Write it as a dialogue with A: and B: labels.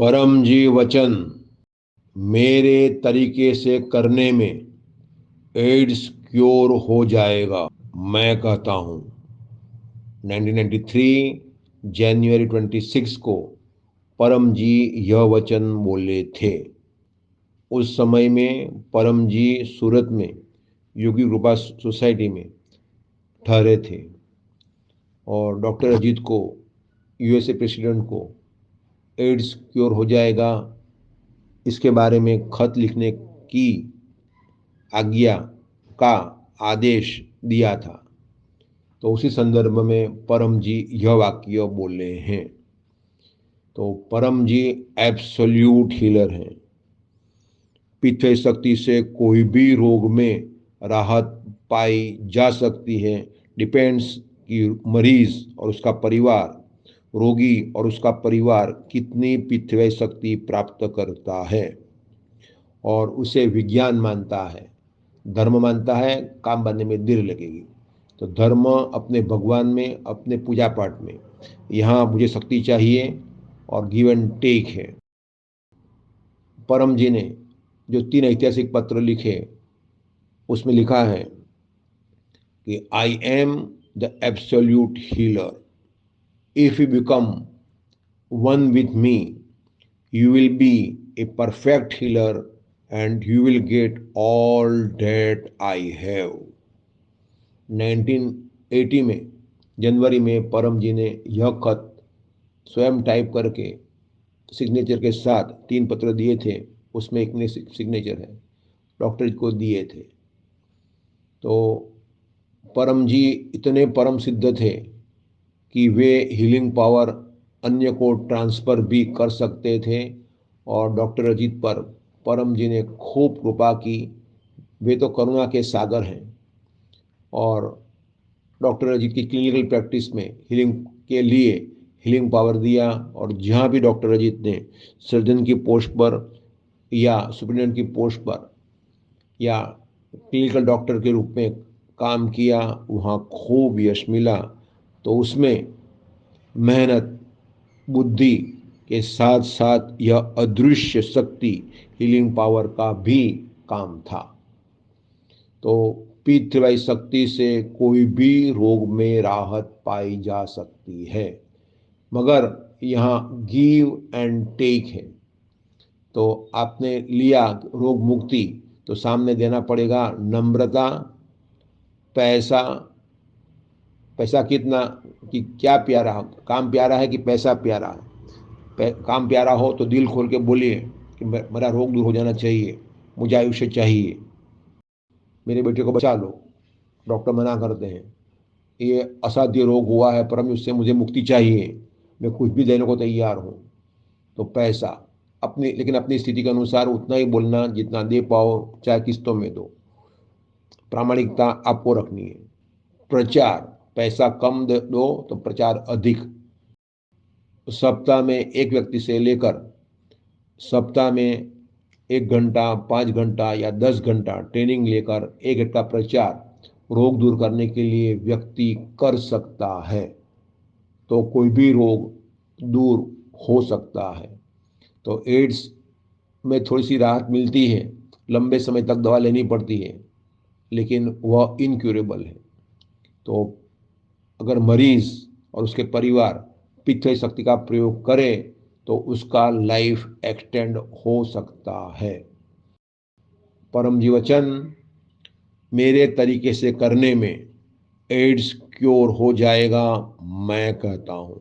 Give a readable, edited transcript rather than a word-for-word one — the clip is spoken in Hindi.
A: परम जी वचन मेरे तरीके से करने में एड्स क्योर हो जाएगा, मैं कहता हूँ। 1993 जनवरी 26 को परम जी यह वचन बोले थे। उस समय में परम जी सूरत में योगी कृपा सोसाइटी में ठहरे थे और डॉक्टर अजीत को, यूएसए प्रेसिडेंट को, एड्स क्योर हो जाएगा इसके बारे में खत लिखने की आज्ञा का आदेश दिया था। तो उसी संदर्भ में परम जी यह वाक्य बोले हैं। तो परम जी एब्सोल्यूट हीलर हैं। पित्त शक्ति से कोई भी रोग में राहत पाई जा सकती है। डिपेंड्स कि मरीज और उसका परिवार, रोगी और उसका परिवार कितनी पित्त शक्ति प्राप्त करता है और उसे विज्ञान मानता है, धर्म मानता है, काम बनने में देर लगेगी। तो धर्म अपने भगवान में, अपने पूजा पाठ में, यहाँ मुझे शक्ति चाहिए और गिव एंड टेक है। परम जी ने जो 3 ऐतिहासिक पत्र लिखे उसमें लिखा है कि I am the absolute healer, if you become one with me you will be a perfect healer and you will get all that I have। 1980 में जनवरी में परम जी ने यह खत स्वयं टाइप करके सिग्नेचर के साथ 3 पत्र दिए थे। उसमें एक में सिग्नेचर है, डॉक्टर जी को दिए थे। तो परम जी इतने परम सिद्ध थे कि वे हीलिंग पावर अन्य को ट्रांसफ़र भी कर सकते थे और डॉक्टर अजीत पर परम जी ने खूब कृपा की। वे तो करुणा के सागर हैं और डॉक्टर अजीत की क्लिनिकल प्रैक्टिस में हीलिंग के लिए हीलिंग पावर दिया और जहाँ भी डॉक्टर अजीत ने सर्जन की पोस्ट पर या सुपरिटेंडेंट की पोस्ट पर या क्लिनिकल डॉक्टर के रूप में काम किया, वहाँ खूब यश मिला। तो उसमें मेहनत, बुद्धि के साथ साथ यह अदृश्य शक्ति हीलिंग पावर का भी काम था। तो पितृवाई शक्ति से कोई भी रोग में राहत पाई जा सकती है, मगर यहाँ गिव एंड टेक है। तो आपने लिया रोग मुक्ति तो सामने देना पड़ेगा नम्रता, पैसा। पैसा कितना कि क्या प्यारा, काम प्यारा है कि पैसा प्यारा है। काम प्यारा हो तो दिल खोल के बोलिए कि मेरा रोग दूर हो जाना चाहिए, मुझे आयुष्य चाहिए, मेरे बेटे को बचा लो। डॉक्टर मना करते हैं, ये असाध्य रोग हुआ है परम, उससे मुझे मुक्ति चाहिए, मैं कुछ भी देने को तैयार हूँ। तो पैसा अपनी, लेकिन अपनी स्थिति के अनुसार उतना ही बोलना जितना दे पाओ, चाहे किस्तों में दो। प्रामाणिकता आपको रखनी है। प्रचार, पैसा कम दो तो प्रचार अधिक। सप्ताह में एक व्यक्ति से लेकर सप्ताह में 1 घंटा, 5 घंटा या 10 घंटा ट्रेनिंग लेकर 1 घंटा प्रचार रोग दूर करने के लिए व्यक्ति कर सकता है तो कोई भी रोग दूर हो सकता है। तो एड्स में थोड़ी सी राहत मिलती है, लंबे समय तक दवा लेनी पड़ती है, लेकिन वह इनक्यूरेबल है। तो अगर मरीज और उसके परिवार पित्त शक्ति का प्रयोग करे तो उसका लाइफ एक्सटेंड हो सकता है। परम जी वचन मेरे तरीके से करने में एड्स क्योर हो जाएगा, मैं कहता हूँ।